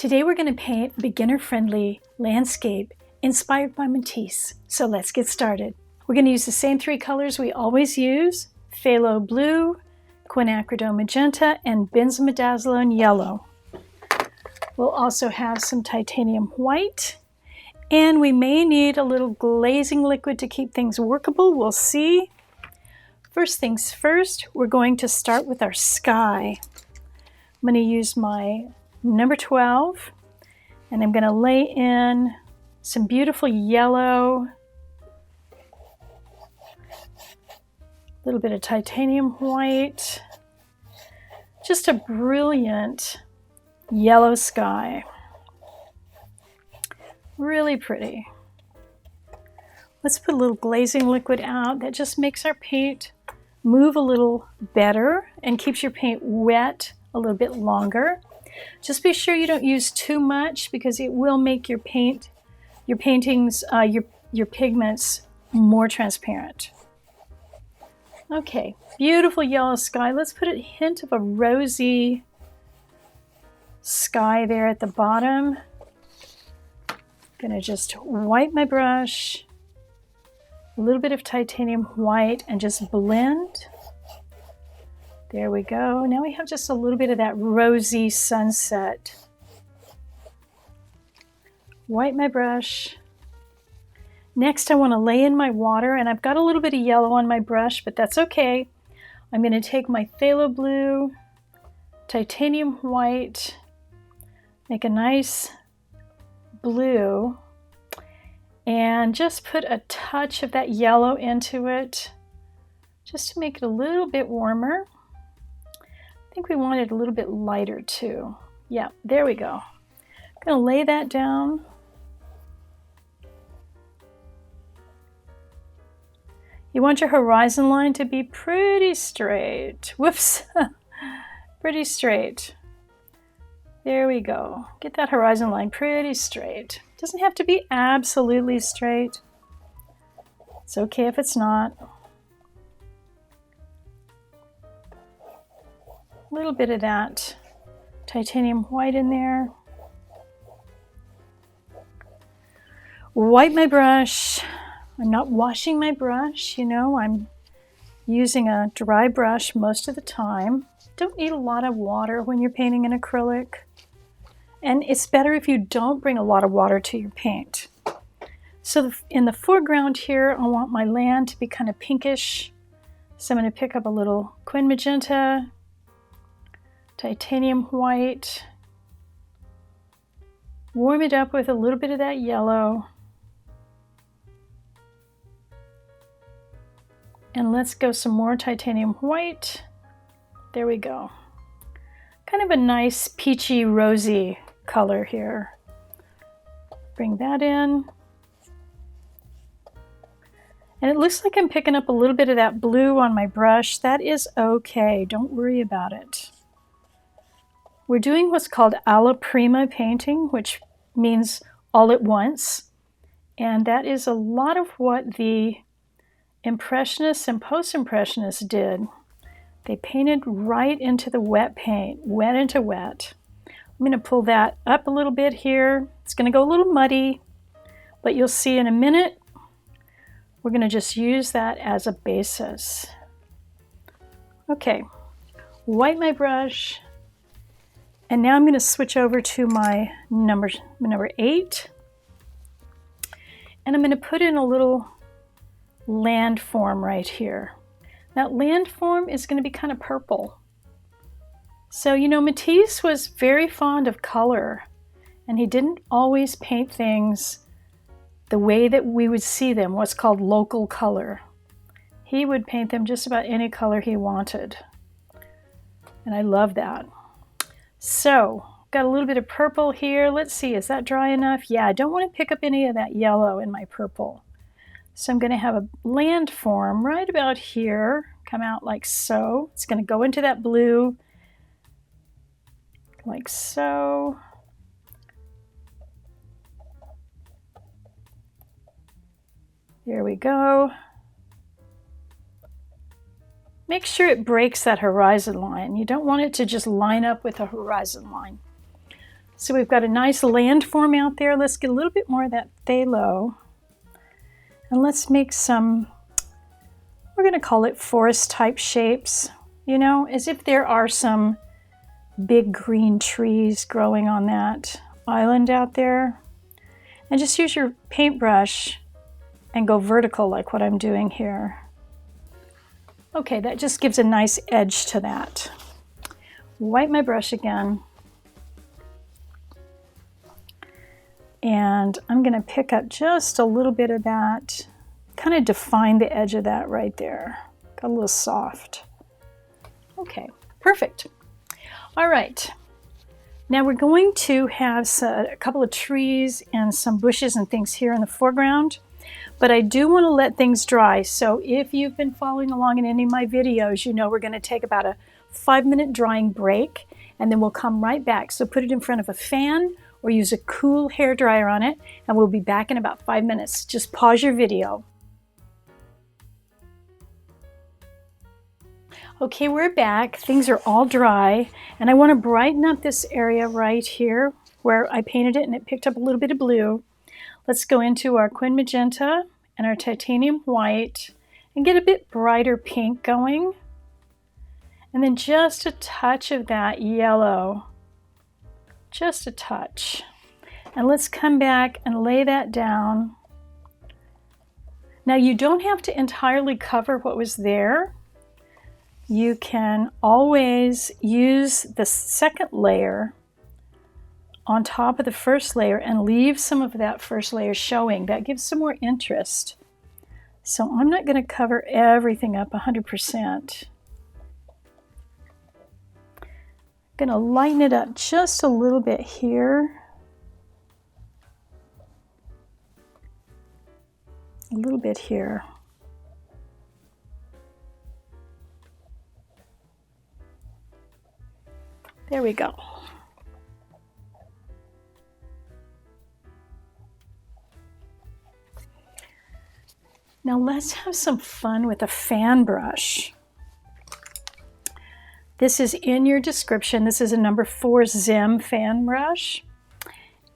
Today we're going to paint a beginner-friendly landscape inspired by Matisse. So let's get started. We're going to use the same three colors we always use: phthalo blue, quinacridone magenta, and benzimidazolone yellow. We'll also have some titanium white, and we may need a little glazing liquid to keep things workable. We'll see. First things first, we're going to start with our sky. I'm going to use my number 12, and I'm going to lay in some beautiful yellow, a little bit of titanium white, just a brilliant yellow sky. Really pretty. Let's put a little glazing liquid out. That just makes our paint move a little better and keeps your paint wet a little bit longer. Just be sure you don't use too much, because it will make your paint, your paintings, your pigments more transparent. Okay, beautiful yellow sky. Let's put a hint of a rosy sky there at the bottom. Gonna just wipe my brush, a little bit of titanium white, and just blend. There we go. Now we have just a little bit of that rosy sunset. Wipe my brush. Next, I want to lay in my water, and I've got a little bit of yellow on my brush, but that's okay. I'm going to take my phthalo blue, titanium white, make a nice blue, and just put a touch of that yellow into it, just to make it a little bit warmer. I think we want it a little bit lighter too. Yeah, there we go. I'm going to lay that down. You want your horizon line to be pretty straight. Whoops. Pretty straight. There we go. Get that horizon line pretty straight. Doesn't have to be absolutely straight. It's okay if it's not. A little bit of that titanium white in there. Wipe my brush. I'm not washing my brush, I'm using a dry brush most of the time. Don't need a lot of water when you're painting in acrylic. And it's better if you don't bring a lot of water to your paint. So in the foreground here, I want my land to be kind of pinkish. So I'm going to pick up a little quin magenta, titanium white, warm it up with a little bit of that yellow, and let's go some more titanium white. There we go. Kind of a nice peachy rosy color here. Bring that in. And it looks like I'm picking up a little bit of that blue on my brush. That is okay. Don't worry about it. We're doing what's called alla prima painting, which means all at once. And that is a lot of what the Impressionists and Post-Impressionists did. They painted right into the wet paint, wet into wet. I'm going to pull that up a little bit here. It's going to go a little muddy, but you'll see in a minute. We're going to just use that as a basis. Okay, wipe my brush. And now I'm going to switch over to my number 8. And I'm going to put in a little landform right here. That landform is going to be kind of purple. So, Matisse was very fond of color, and he didn't always paint things the way that we would see them, what's called local color. He would paint them just about any color he wanted. And I love that. So, got a little bit of purple here. Let's see, is that dry enough? Yeah, I don't want to pick up any of that yellow in my purple. So I'm going to have a landform right about here, come out like so. It's going to go into that blue, like so. There we go. Make sure it breaks that horizon line. You don't want it to just line up with the horizon line. So we've got a nice landform out there. Let's get a little bit more of that phthalo. And let's make some, we're going to call it forest type shapes, you know, as if there are some big green trees growing on that island out there. And just use your paintbrush and go vertical like what I'm doing here. Okay, that just gives a nice edge to that. Wipe my brush again. And I'm going to pick up just a little bit of that, kind of define the edge of that right there. Got a little soft. Okay, perfect. All right. Now we're going to have a couple of trees and some bushes and things here in the foreground, but I do want to let things dry. So if you've been following along in any of my videos, you know we're going to take about a 5-minute drying break, and then we'll come right back. So put it in front of a fan or use a cool hair dryer on it, and we'll be back in about 5 minutes. Just pause your video. Okay, we're back. Things are all dry, and I want to brighten up this area right here where I painted it and it picked up a little bit of blue. Let's go into our Quin Magenta and our Titanium White and get a bit brighter pink going. And then just a touch of that yellow. Just a touch. And let's come back and lay that down. Now you don't have to entirely cover what was there. You can always use the second layer on top of the first layer and leave some of that first layer showing. That gives some more interest. So I'm not going to cover everything up 100%. Going to lighten it up just a little bit here. A little bit here. There we go. Now let's have some fun with a fan brush. This is in your description. This is a number 4 Zim fan brush.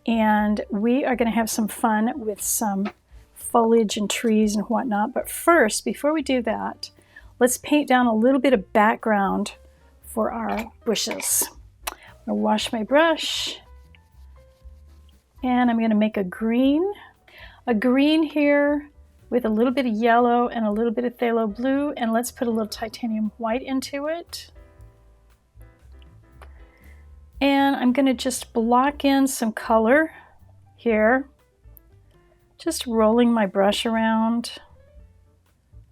And we are going to have some fun with some foliage and trees and whatnot. But first, before we do that, let's paint down a little bit of background for our bushes. I'm going to wash my brush. And I'm going to make a green. A green here with a little bit of yellow and a little bit of phthalo blue. And let's put a little titanium white into it. And I'm going to just block in some color here. Just rolling my brush around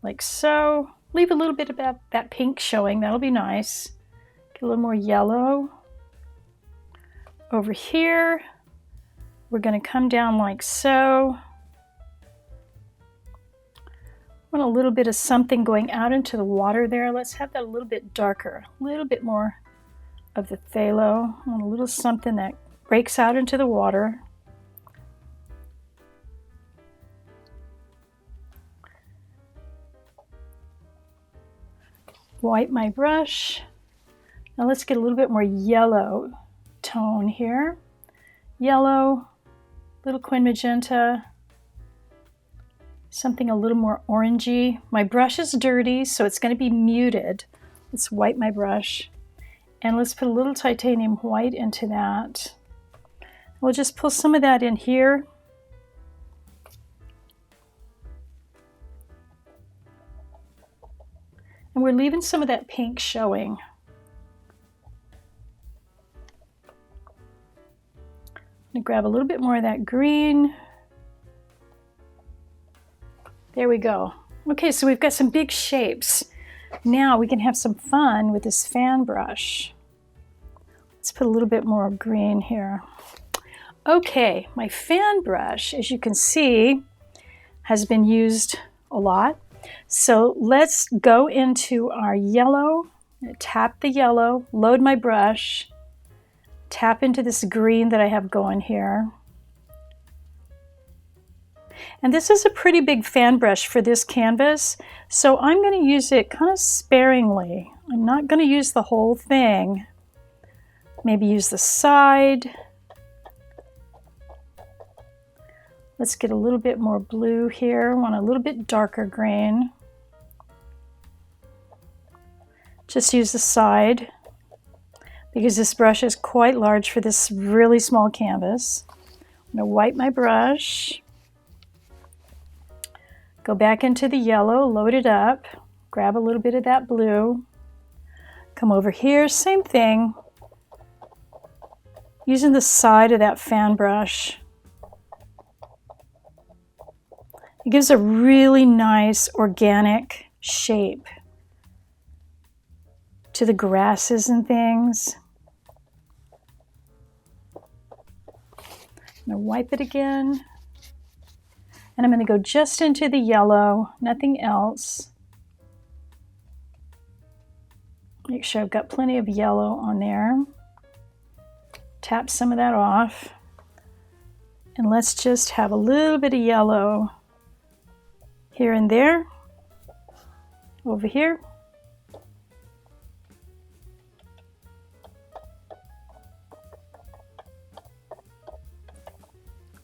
like so. Leave a little bit of that pink showing. That'll be nice. Get a little more yellow. Over here, we're going to come down like so. I want a little bit of something going out into the water there. Let's have that a little bit darker. A little bit more of the phthalo. I want a little something that breaks out into the water. Wipe my brush. Now let's get a little bit more yellow tone here. Yellow, little Quin Magenta, something a little more orangey. My brush is dirty, so it's going to be muted. Let's wipe my brush. And let's put a little titanium white into that. We'll just pull some of that in here. And we're leaving some of that pink showing. I'm going to grab a little bit more of that green. There we go. Okay, so we've got some big shapes. Now we can have some fun with this fan brush. Let's put a little bit more green here. Okay, my fan brush, as you can see, has been used a lot. So let's go into our yellow, tap the yellow, load my brush, tap into this green that I have going here. And this is a pretty big fan brush for this canvas, so I'm going to use it kind of sparingly. I'm not going to use the whole thing. Maybe use the side, Let's get a little bit more blue here. Want a little bit darker grain. Just use the side because this brush is quite large for this really small canvas. I'm going to wipe my brush, go back into the yellow, load it up, grab a little bit of that blue, come over here, same thing, using the side of that fan brush. It gives a really nice organic shape to the grasses and things. I'm going to wipe it again. And I'm going to go just into the yellow, nothing else. Make sure I've got plenty of yellow on there. Tap some of that off. And let's just have a little bit of yellow here and there, over here.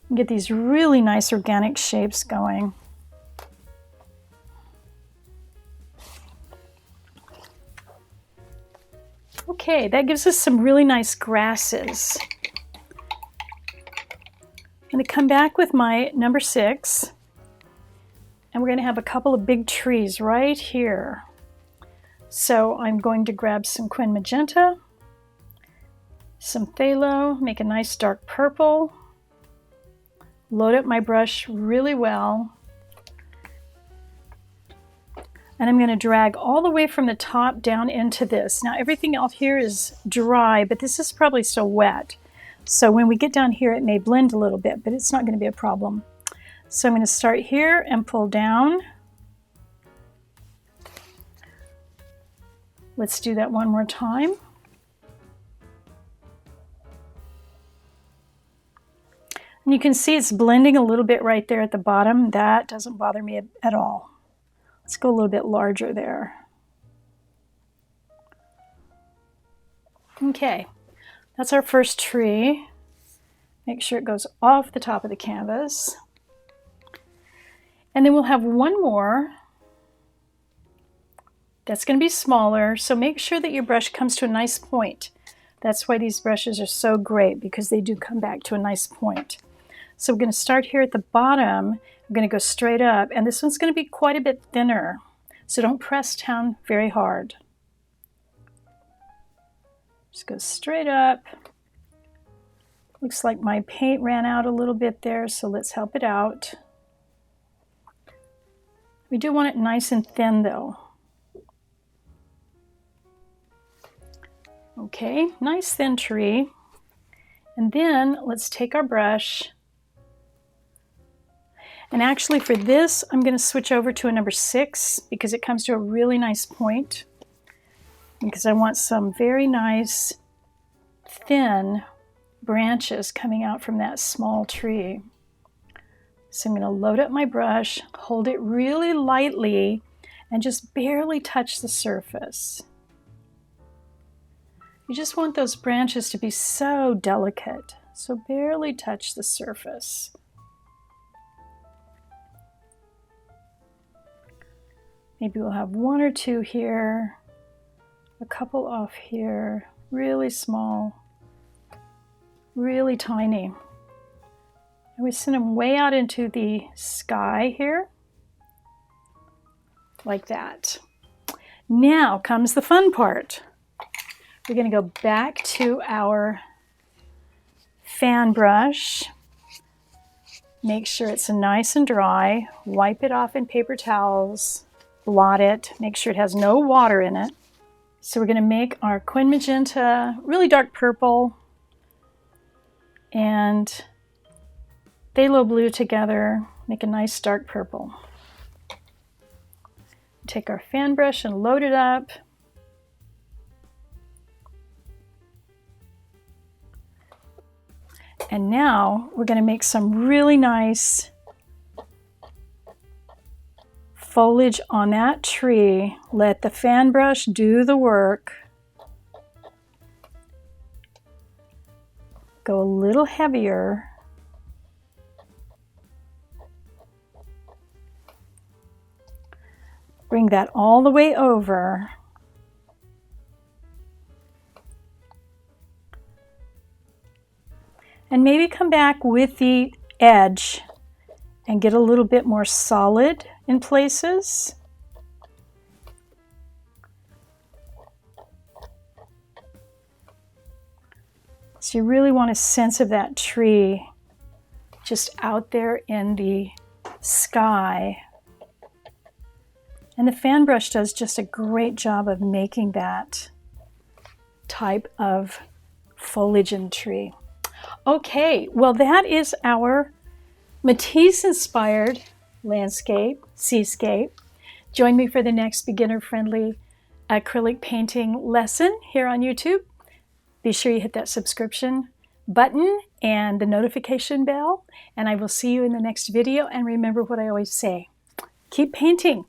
And get these really nice organic shapes going. Okay, that gives us some really nice grasses. I'm going to come back with my number 6. And we're going to have a couple of big trees right here. So I'm going to grab some Quin Magenta, some Phthalo, make a nice dark purple, load up my brush really well, and I'm going to drag all the way from the top down into this. Now everything out here is dry, but this is probably still wet. So when we get down here, it may blend a little bit, but it's not going to be a problem. So I'm going to start here and pull down. Let's do that one more time. And you can see it's blending a little bit right there at the bottom. That doesn't bother me at all. Let's go a little bit larger there. Okay, that's our first tree. Make sure it goes off the top of the canvas. And then we'll have one more that's going to be smaller, so make sure that your brush comes to a nice point. That's why these brushes are so great, because they do come back to a nice point. So we're going to start here at the bottom. I'm going to go straight up, and this one's going to be quite a bit thinner, so don't press down very hard. Just go straight up. Looks like my paint ran out a little bit there, so let's help it out. We do want it nice and thin though. Okay, nice thin tree. And then let's take our brush. And actually for this, I'm going to switch over to a number 6 because it comes to a really nice point. Because I want some very nice thin branches coming out from that small tree. So I'm going to load up my brush, hold it really lightly, and just barely touch the surface. You just want those branches to be so delicate, so barely touch the surface. Maybe we'll have one or two here, a couple off here, really small, really tiny. And we send them way out into the sky here, like that. Now comes the fun part. We're going to go back to our fan brush. Make sure it's nice and dry. Wipe it off in paper towels. Blot it. Make sure it has no water in it. So we're going to make our Quin Magenta really dark purple and phthalo blue together. Make a nice dark purple. Take our fan brush and load it up. And now we're going to make some really nice foliage on that tree. Let the fan brush do the work. Go a little heavier. Bring that all the way over. And maybe come back with the edge and get a little bit more solid in places. So you really want a sense of that tree just out there in the sky. And the fan brush does just a great job of making that type of foliage in the tree. Okay, well that is our Matisse-inspired landscape, seascape. Join me for the next beginner-friendly acrylic painting lesson here on YouTube. Be sure you hit that subscription button and the notification bell, and I will see you in the next video. And remember what I always say, keep painting.